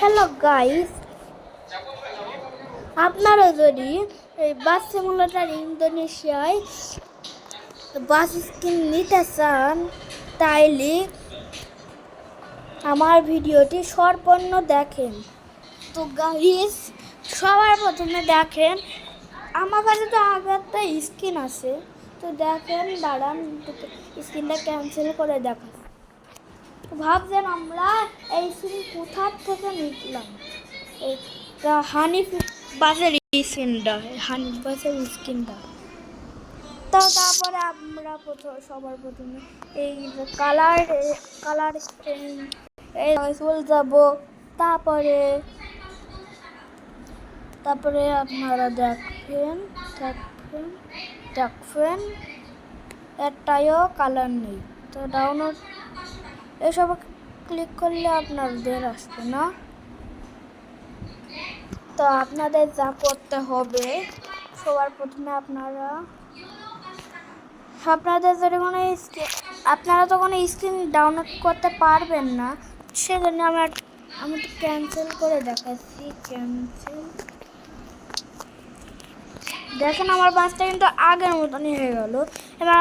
Hello guys, আপনারা যদি এই বাস সিমুলেটর ইন্দোনেশিয়ায় বাস স্কিন নিতে চান তাইলে আমার ভিডিওটি সম্পূর্ণ দেখেন। তো গাইস, সবার প্রথমে দেখেন আমার কাছে তো আগে একটা স্কিন আছে। তো দেখেন, দাঁড়ান স্কিনটা ক্যান্সেল করে দেখা। ভাবছেন আমরা এই স্কিন কোথার থেকে নিলাম? এই হানিফ বাসের স্কিনটা, হানিফ বাসের স্কিনটা। তো তারপরে আমরা সবার প্রথমে এই কালার এই যাব। তারপরে আপনারা দেখবেন একটাও কালার নেই। তো ডাউনলোড এসব ক্লিক করলে আপনাদের আসবে না। তো আপনাদের যা করতে হবে, সবার প্রথমে আপনাদের যদি আপনারা তো কোনো স্ক্রিন ডাউনলোড করতে পারবেন না, সেজন্য আমি তো ক্যান্সেল করে দেখাচ্ছি। দেখেন আমার বাসটা কিন্তু আগের মতনই হয়ে গেল। এবার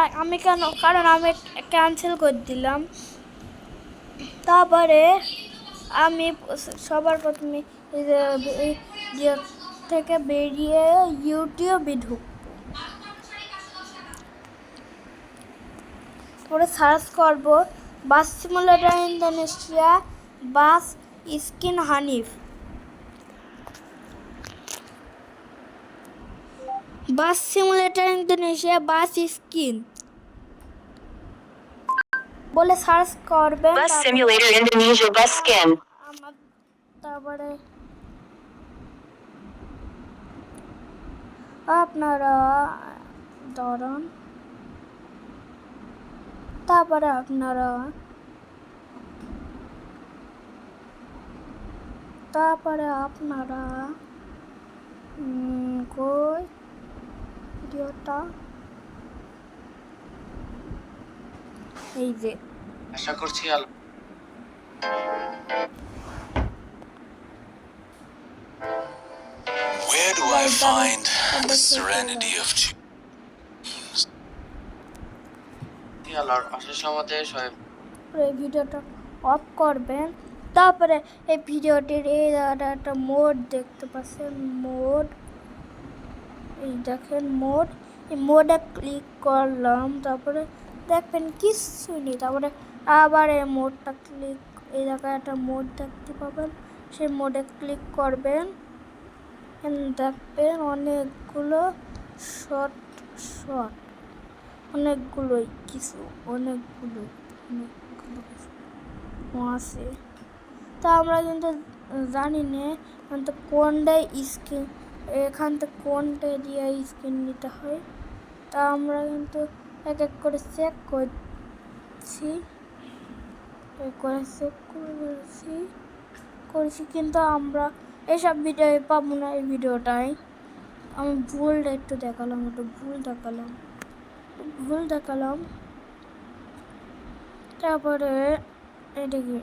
কারণ আমি ক্যান্সেল করে দিলাম। তারপরে আমি সবার প্রথমে থেকে বেরিয়ে ইউটিউবে ঢুকবো। পরে সার্চ করব bus simulator Indonesia bus skin Hanif. Bus simulator Indonesia bus skin বলে সার্চ করবেন। Bus simulator Indonesia bus skin. তারপরে আপনারা ধরুন, তারপরে আপনারা ভিডিওটা এই যে আশা করছি Where do I find the serenity of dreams? আল্লাহর অশেষ রহমতে এই ভিডিওটা অফ করবেন। তারপরে এই ভিডিওটির এই একটা মোড দেখতে পাচ্ছেন, এই দেখেন এই মোডে ক্লিক করলাম। তারপরে দেখবেন কিছু নেই। তারপরে আবার এই মোডটা এই জায়গায় একটা মোড দেখতে পাবেন, সেই মোডে ক্লিক করবেন। দেখবেন অনেকগুলো অনেকগুলো কিছু আছে। তা আমরা কিন্তু জানি না কোনটাই স্কিন, এখান থেকে কোনটা দিয়ে স্কিন নিতে হয়। তা আমরা কিন্তু এক এক করে চেক করেছি কিন্তু আমরা এইসব ভিডিও পাবো না। এই ভিডিওটাই আমি ভুল দেখালাম। তারপরে এদিকে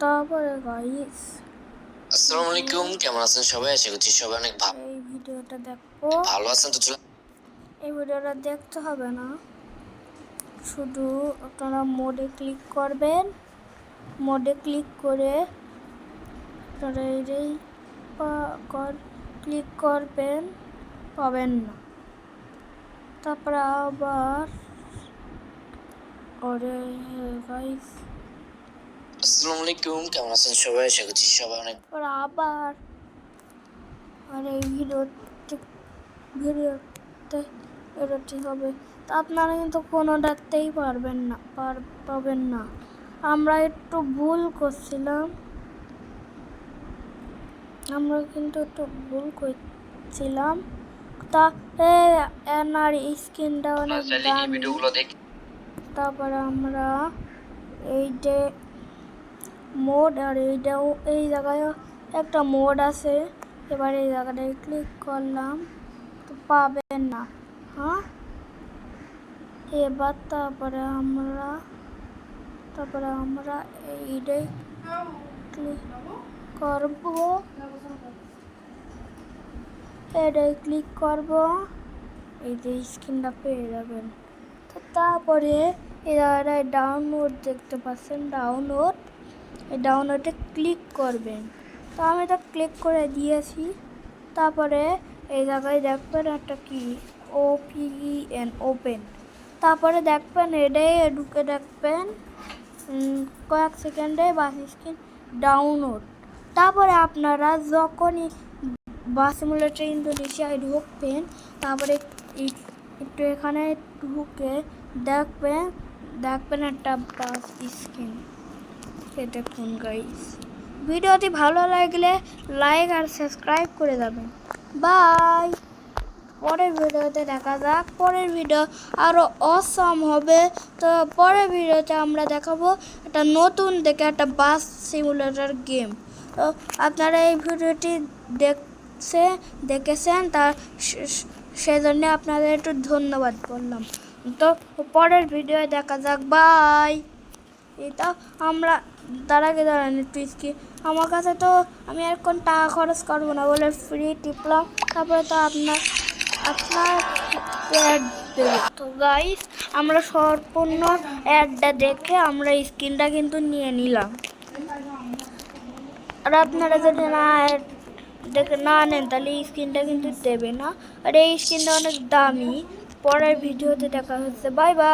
তারপরে গাইস, আসসালামু আলাইকুম, কেমন আছেন সবাই? আশা করছি সবাই অনেক এই ভিডিওটা দেখো। ভালো আছেন। তো এই ভিডিওটা দেখতে হবে না, শুধু আপনারা মোডে ক্লিক করবেন। মোডে ক্লিক করে আপনারা ক্লিক করবেন, পাবেন না। তারপরে আবার গাইস, আসসালামু আলাইকুম, কেমন আছেন সবাই? আশা করছি সবাই অনেক আবার এই ভিডিওতে এরকম হবে। তা আপনারা কিন্তু কোনোটাতেই পাবেন না। আমরা একটু ভুল করছিলাম, তা এনার স্ক্রিনটা অনেক দামি। তারপরে আমরা এই যে মোড, আর এই জায়গায় একটা মোড আছে। এবার এই জায়গাটায় ক্লিক করলাম, তো পাবেন না। হ্যাঁ, এবার তারপরে আমরা এইটাই ক্লিক করব, এটাই ক্লিক করব, এই যে স্ক্রিনটা পেয়ে যাবেন। তো তারপরে এরা ডাউনলোড দেখতে পাচ্ছেন, ডাউনলোড, এই ডাউনলোডে ক্লিক করবেন। তো আমি তো ক্লিক করে দিয়েছি। তারপরে এই জায়গায় দেখবেন একটা কি OPEN ওপেন, তারপরে দেখবেন এটাই ঢুকে দেখবেন কয়েক সেকেন্ডে বাস স্ক্রিন ডাউনলোড। তারপরে আপনারা যখনই বাস সিমুলেটর ইন্দোনেশিয়ায় ঢুকবেন, তারপরে একটু এখানে ঢুকে দেখবেন একটা বাস স্ক্রিন। দেখুন গাইস, ভিডিওটি ভালো লাগলে লাইক আর সাবস্ক্রাইব করে যাবেন। বাই। পরের ভিডিওতে দেখা যাক, পরের ভিডিও আরও অসম হবে। তো পরের ভিডিওতে আমরা দেখাবো একটা নতুন দেখে একটা বাস সিমুলেটর গেম। তো আপনারা এই ভিডিওটি দেখেছেন, তার সেজন্য আপনাদের একটু ধন্যবাদ বললাম। তো পরের ভিডিও দেখা যাক, বাই। এটা আমরা দাঁড়ান একটু আমার কাছে তো আমি এখন টাকা খরচ করবো না বলে ফ্রি টিপলাম। তারপরে তো আপনার অ্যাড দেবে। তো গাইস, আমরা সম্পূর্ণ অ্যাডটা দেখে আমরা স্ক্রিনটা কিন্তু নিয়ে নিলাম। আর আপনারা যদি না নেন তাহলে এই স্ক্রিনটা কিন্তু দেবে না। আর এই স্ক্রিনটা অনেক দামি। পরের ভিডিওতে দেখা হচ্ছে, বাই বাই।